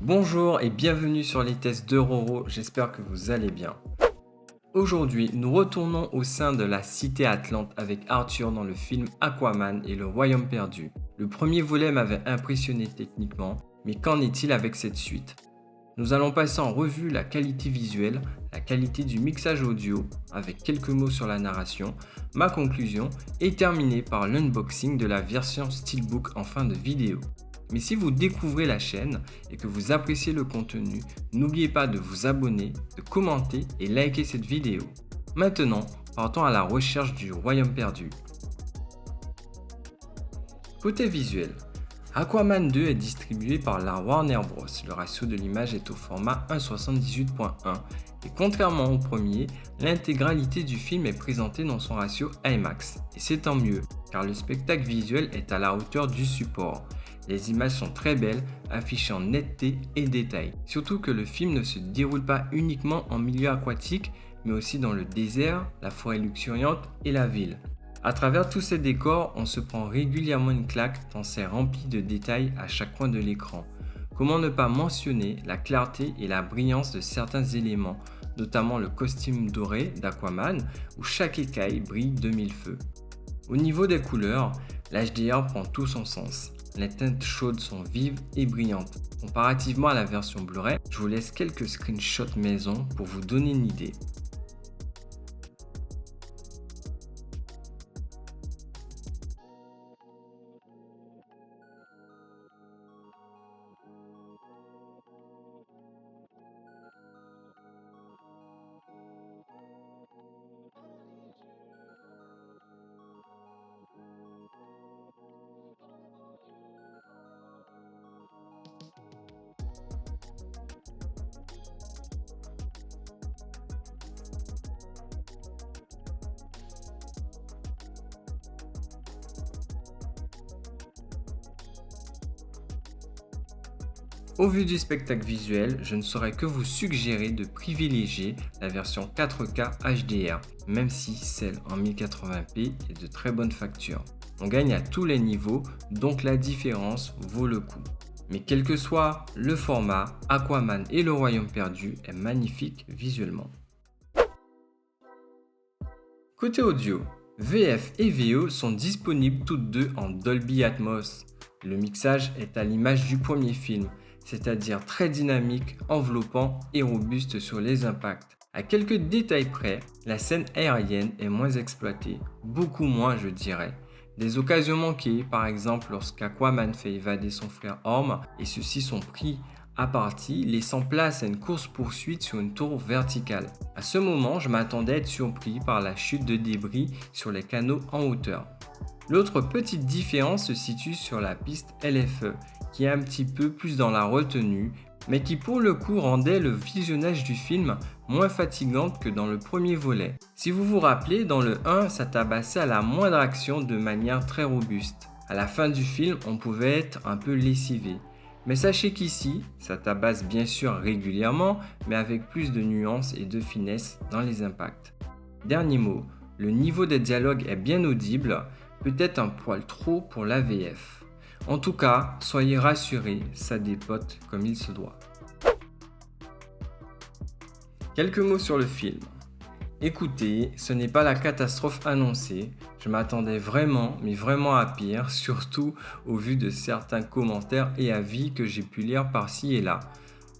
Bonjour et bienvenue sur les tests de Roro, j'espère que vous allez bien. Aujourd'hui, nous retournons au sein de la cité Atlante avec Arthur dans le film Aquaman et le Royaume perdu. Le premier volet m'avait impressionné techniquement, mais qu'en est-il avec cette suite ? Nous allons passer en revue la qualité visuelle, la qualité du mixage audio, avec quelques mots sur la narration, ma conclusion et terminer par l'unboxing de la version Steelbook en fin de vidéo. Mais si vous découvrez la chaîne et que vous appréciez le contenu, n'oubliez pas de vous abonner, de commenter et liker cette vidéo. Maintenant, partons à la recherche du Royaume perdu. Côté visuel, Aquaman 2 est distribué par la Warner Bros. Le ratio de l'image est au format 1,78.1 et contrairement au premier, l'intégralité du film est présentée dans son ratio IMAX. Et c'est tant mieux, car le spectacle visuel est à la hauteur du support. Les images sont très belles, affichant netteté et détail. Surtout que le film ne se déroule pas uniquement en milieu aquatique, mais aussi dans le désert, la forêt luxuriante et la ville. À travers tous ces décors, on se prend régulièrement une claque tant c'est rempli de détails à chaque coin de l'écran. Comment ne pas mentionner la clarté et la brillance de certains éléments, notamment le costume doré d'Aquaman où chaque écaille brille de mille feux. Au niveau des couleurs, l'HDR prend tout son sens. Les teintes chaudes sont vives et brillantes. Comparativement à la version Blu-ray, je vous laisse quelques screenshots maison pour vous donner une idée. Au vu du spectacle visuel, je ne saurais que vous suggérer de privilégier la version 4K HDR, même si celle en 1080p est de très bonne facture. On gagne à tous les niveaux, donc la différence vaut le coup. Mais quel que soit le format, Aquaman et le Royaume perdu est magnifique visuellement. Côté audio, VF et VO sont disponibles toutes deux en Dolby Atmos. Le mixage est à l'image du premier film, c'est-à-dire très dynamique, enveloppant et robuste sur les impacts. À quelques détails près, la scène aérienne est moins exploitée, beaucoup moins je dirais. Des occasions manquées, par exemple lorsqu'Aquaman fait évader son frère Orm et ceux-ci sont pris à partie, laissant place à une course-poursuite sur une tour verticale. À ce moment, je m'attendais à être surpris par la chute de débris sur les canaux en hauteur. L'autre petite différence se situe sur la piste LFE, qui est un petit peu plus dans la retenue, mais qui pour le coup rendait le visionnage du film moins fatigante que dans le premier volet. Si vous vous rappelez, dans le 1, ça tabassait à la moindre action de manière très robuste. À la fin du film, on pouvait être un peu lessivé. Mais sachez qu'ici, ça tabasse bien sûr régulièrement, mais avec plus de nuances et de finesse dans les impacts. Dernier mot, le niveau des dialogues est bien audible, peut-être un poil trop pour la VF. En tout cas, soyez rassurés, ça dépote comme il se doit. Quelques mots sur le film. Écoutez, ce n'est pas la catastrophe annoncée, je m'attendais vraiment, mais vraiment à pire, surtout au vu de certains commentaires et avis que j'ai pu lire par-ci et là.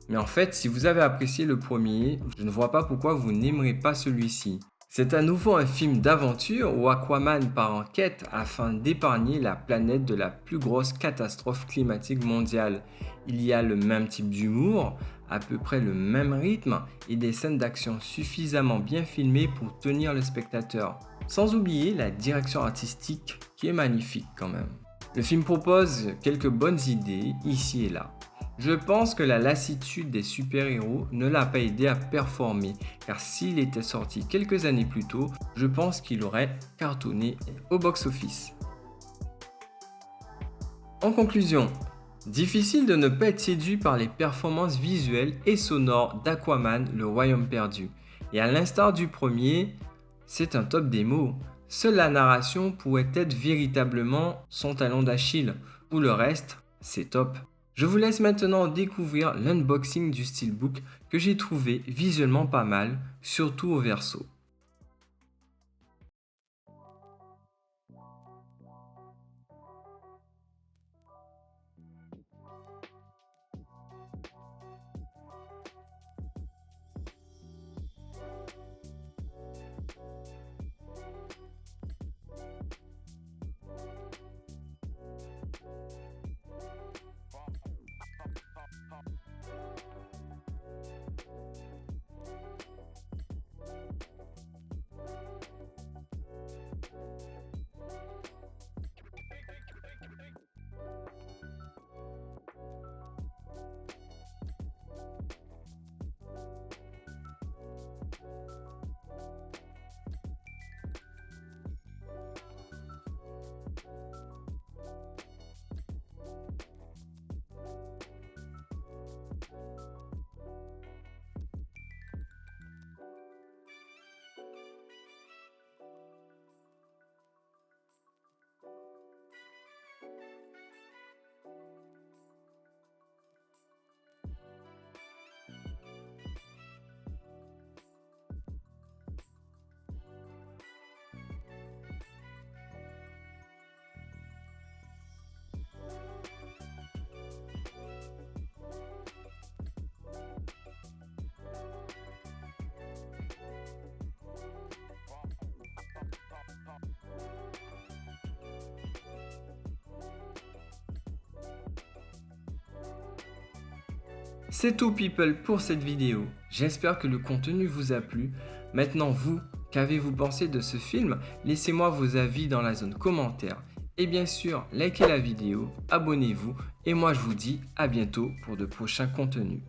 Mais en fait, si vous avez apprécié le premier, je ne vois pas pourquoi vous n'aimerez pas celui-ci. C'est à nouveau un film d'aventure où Aquaman part en quête afin d'épargner la planète de la plus grosse catastrophe climatique mondiale. Il y a le même type d'humour, à peu près le même rythme et des scènes d'action suffisamment bien filmées pour tenir le spectateur. Sans oublier la direction artistique qui est magnifique quand même. Le film propose quelques bonnes idées ici et là. Je pense que la lassitude des super-héros ne l'a pas aidé à performer, car s'il était sorti quelques années plus tôt, je pense qu'il aurait cartonné au box-office. En conclusion, difficile de ne pas être séduit par les performances visuelles et sonores d'Aquaman, le Royaume perdu. Et à l'instar du premier, c'est un top démo. Seule la narration pourrait être véritablement son talon d'Achille. Pour le reste, c'est top. Je vous laisse maintenant découvrir l'unboxing du steelbook que j'ai trouvé visuellement pas mal, surtout au verso. C'est tout people pour cette vidéo. J'espère que le contenu vous a plu. Maintenant vous, qu'avez-vous pensé de ce film? Laissez-moi vos avis dans la zone commentaire. Et bien sûr, likez la vidéo, abonnez-vous et moi je vous dis à bientôt pour de prochains contenus.